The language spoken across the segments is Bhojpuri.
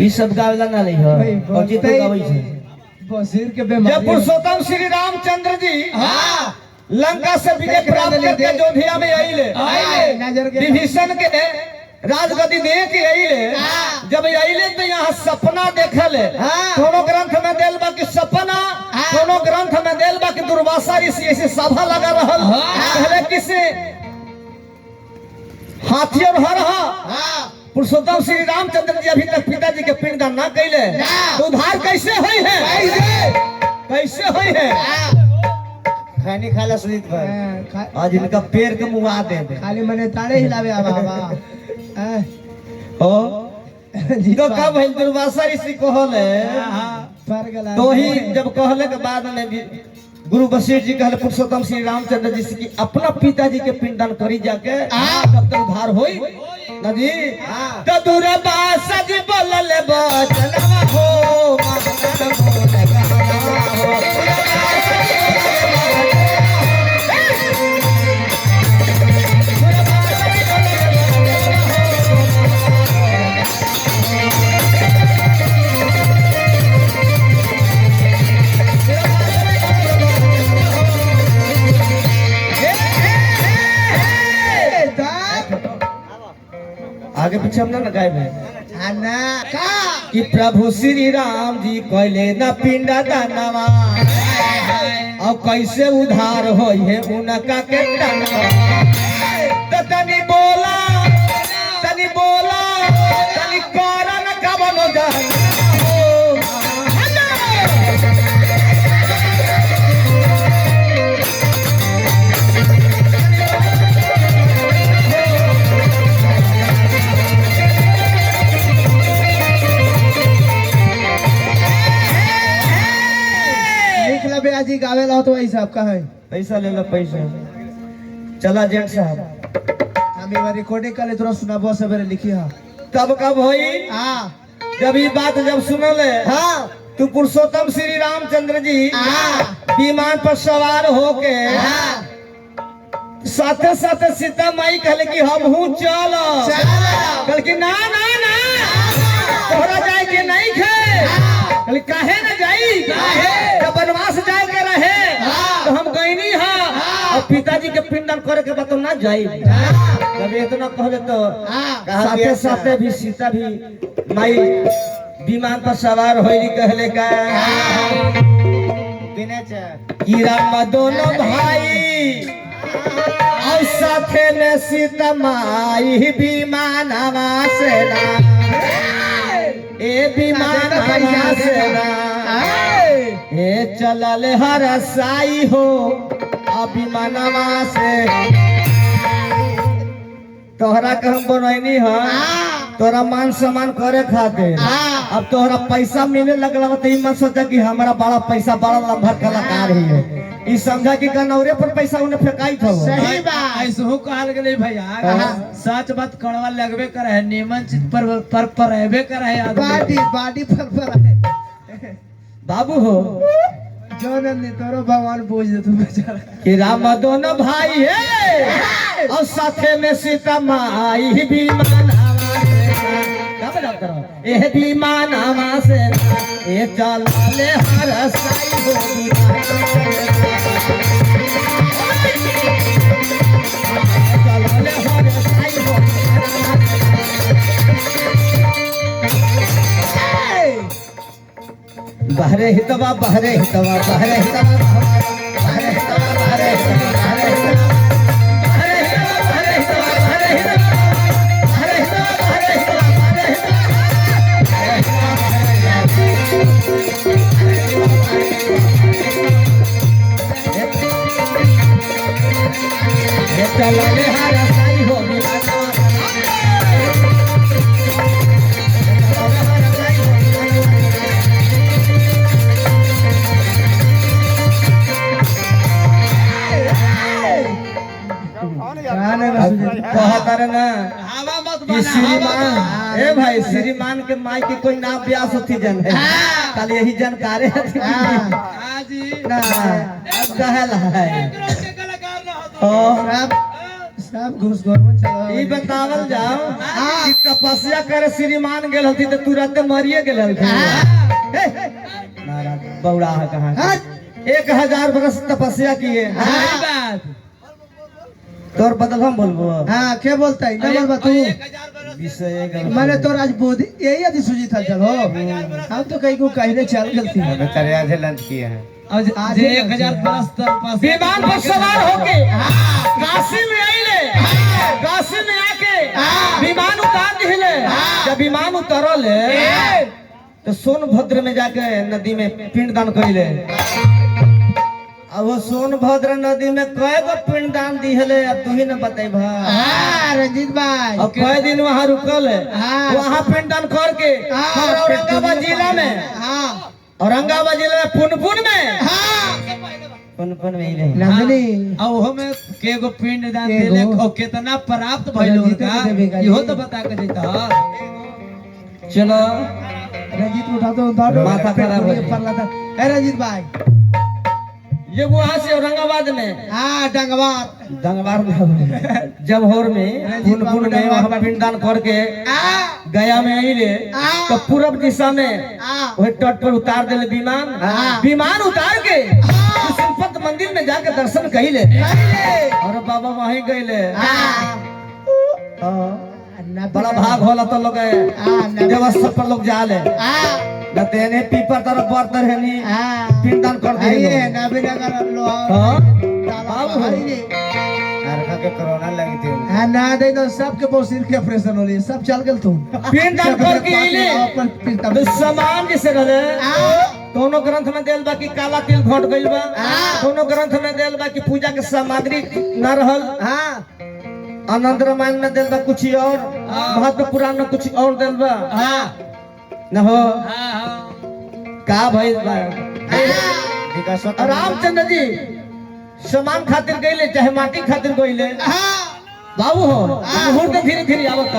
ई सब गावला ना नहीं हो और जी तो गावई छे बसीर के बीमारी जब पुरुषोत्तम श्री रामचंद्र जी हां लंका से विजय प्राप्त करके अयोध्या में आइले नजर के विभीषण के राजगद्दी दे के आइले जब आइले तो यहाँ सपना देखले दोनों ग्रंथ में देल बा कि सपना दोनों ग्रंथ में देल बा कि दुर्वासा ऋषि ऐसे सभा लगा रहल पहले किसे हाथी और हर पुरुषोत्तम श्री रामचंद्र जी अभी तक पिताजी के पिंडदान ना कैले तो उधार कैसे हुई है कैसे हुई है खैनी खाला सुनीत भाई आज इनका पैर के मुआ दे खाली मने ताड़े हिलावे बाबा ओ तो कब है दुर्वासा ऋषि कहले पर गला तो ही जब कहले के बाद में गुरु वशिष्ठ जी कहले पुरुषोत्तम श्री रामचंद्र जी से कि अपना पिताजी के पिंडदान करी जाके तब तक उधार होई ना जी तो दुर्वासा जी बोलले बचनवा हो मानन बोले कहना हो आगे पीछे हम ना गायब है ना का कि प्रभु श्री राम जी कहले न पिंडा दानवा और कैसे उधार होई है उनका के दानवा तो तनी बोला तनी कारण का बनो जान जी गावे ला तो ऐसा आपका है पैसा ले लो पैसा चला जेठ साहब हम ये रिकॉर्डिंग कर ले थोड़ा सुनाबो सवेरे लिखी हां तब कब होई हां जब ये बात जब सुनले हां तू पुरुषोत्तम श्री रामचंद्र जी विमान पर सवार होके साथे साथे सीता माई कहले कि हम हूं चलो कहले कि ना ना ना तोरा जाए के नहीं खे कहले काहे ना जाई जब वनवास जाए के रहे तो हम गई नहीं और पिताजी के पिंडदान करे के बाद तो ना जाई जब इतना कहले तो साथे साथे भी सीता भी माई विमान पर सवार होई कहले का कि राम दोनों भाई और साथे में सीता माई विमानवा से ए विमानवा से ए चलल हर साई हो अभिमानवा से तोहरा के हम बनैनी है तोरा मान सम्मान करे खातिर अब तोहरा पैसा मिले लगला तो ई मत सोचा कि हमारा बड़ा पैसा बड़ा लंभर कलाकार ही है ई समझा कि गनौरे पर पैसा उन्हें फेकाई था सही बात ऐसे हो कहल गेले भैया सच बात कड़वा लगबे करे है निमन चीज पर रहबे करे है बाडी पर है बाबू हो जोनन तोरो भगवान पूछ दे तू बेचारा कि राम दोनों भाई है और साथे में सीता माई विमानवा से क्या बात करो ए विमानवा से ए चलले हर साई हो चलले हर साई हो बहरे हितवा बहरे हितवा बहरे हितवा बहरे हितवा बहरे हितवा बहरे हितवा बहरे हितवा बहरे हितवा बहरे हितवा बहरे हितवा बहरे हितवा बहरे हितवा चलले हर साई हो श्रीमान ए भाई श्रीमान के माई की कोई नाम ब्यास होती जन है कल यही जानकारे जी ना अब कहला है सब घूसखोर में चला ई बतावल जाओ कि तपस्या करे श्रीमान गेल हथी तो तुरंत मरिए गेल हथी महाराज बौड़ा है कहाँ 1000 बरस तपस्या किए सही बात तोर बदल हम बोलबो हाँ क्या बोलता है क्या बोलबा तू विषय मैंने तो आज बोधी यही आदि सूझी था चलो हम तो कहीं को कहने चल गलती करे आज लंच किए हैं आज 1000 बरस तक विमान पर सवार होके काशी में आइले काशी में आके विमान उतार दिले जब विमान उतरल तो सोनभद्र में जाके नदी में पिंडदान कइले अब वो सोनभद्र नदी में कई गो पिंडदान दिहले अब तू ही न बतेब रंजीत भाई अब कई दिन वहाँ रुकल वहाँ पिंडदान करके हमरा औरंगाबाद जिला में औरंगाबाद जिला में पुनपुन में पुनपुन में ही रहे नंदिनी अब वो में केगो पिंड दान देले और कितना प्राप्त भइल उनका इहो तो बता के देता चलो रंजीत उठा दो दौड़ो माथा खराब हो परला था ए रंजीत भाई ये वहाँ से औरंगाबाद में हाँ डंगवार दंगवार में जमहोर में पुनपुन में वहाँ पिंडदान करके गया में आइले तो पूरब दिशा में वही तट पर उतार दिले विमान विमान उतार के संपत मंदिर में जाके दर्शन कइले और बाबा वहीं गइले बड़ा भाग होला तो लोग व्यवस्था पर लोग जाले न तेने पीपर तरफ बरतर है नी पिंडदान कर दे ये नबीनगर लो हां बाबू अरखा के कोरोना लगी थी हां ना दे तो सबके बहुत सिर के ऑपरेशन होली सब चल गेल तू पिंडदान करके आइले तो सामान जैसे रहले कोनो ग्रंथ में देल बा कि काला तिल घट गइल बा कोनो ग्रंथ में देल बा कि पूजा के सामग्री न रहल आनंद रामायण में देल बा कुछ और महत्व पुराण में कुछ और देल बा न हो का भइल बा रामचंद्र जी सामान खातिर गइले चाहे माटी खातिर गइले बाबू हो मुहूर्त धीरे धीरे आवत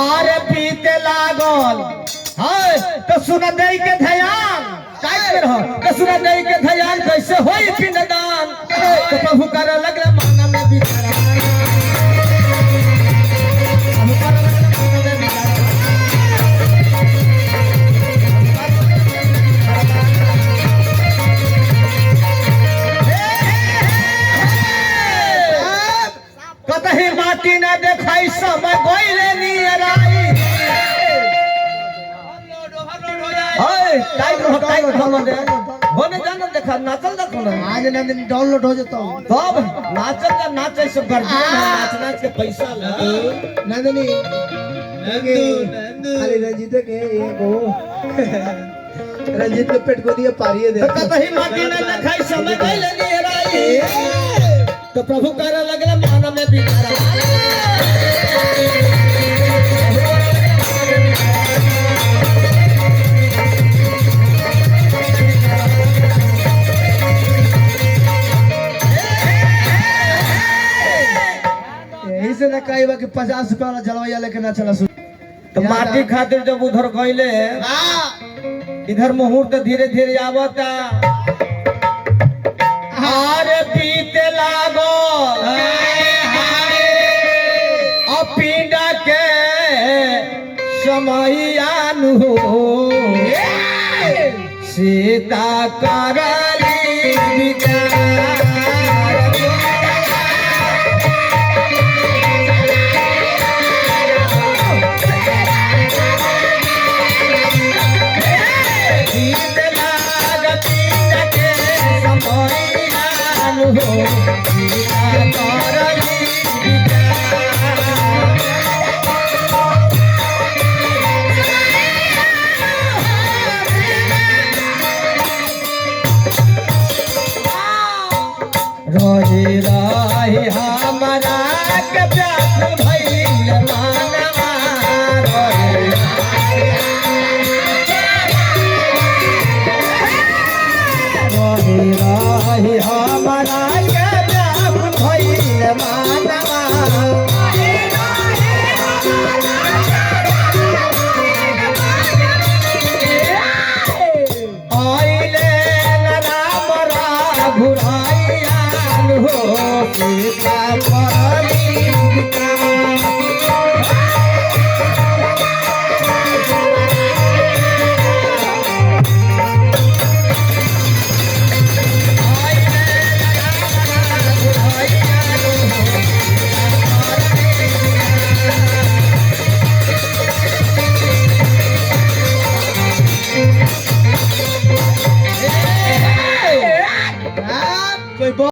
अरे पीते लागल हाय तो सुन दे के ध्यान काट में रहो तो सुन दे के ध्यान कैसे होई पिंडदान तो प्रभु कर लगले माना में बिचारा प्रभु कर लगले माना में बिचारा कतही माटी न देखाई समय गइले नियराई हाय टाइट रहो मत होने जाना देखा नाचल देखो ना आज नंदिनी डाउनलोड हो जाता तब नाचल का नाच ऐसे गर्जियन है नाच नाच के पैसा ला नंदिनी अरे रंजीत के ये को रंजीत के पेट को दिए पारिए दे कतही माटी न देखाई समय गइले नियराई तो प्रभु कर लगला माना में बिचारा यही से ना कही बा कि 50 रुपया वाला जलवैया लेके ना चला तो माटी खातिर जब उधर गइले इधर मुहूर्त धीरे धीरे आवता हारे पीते लागो पिंडा के समयानु सीता करली विचार हो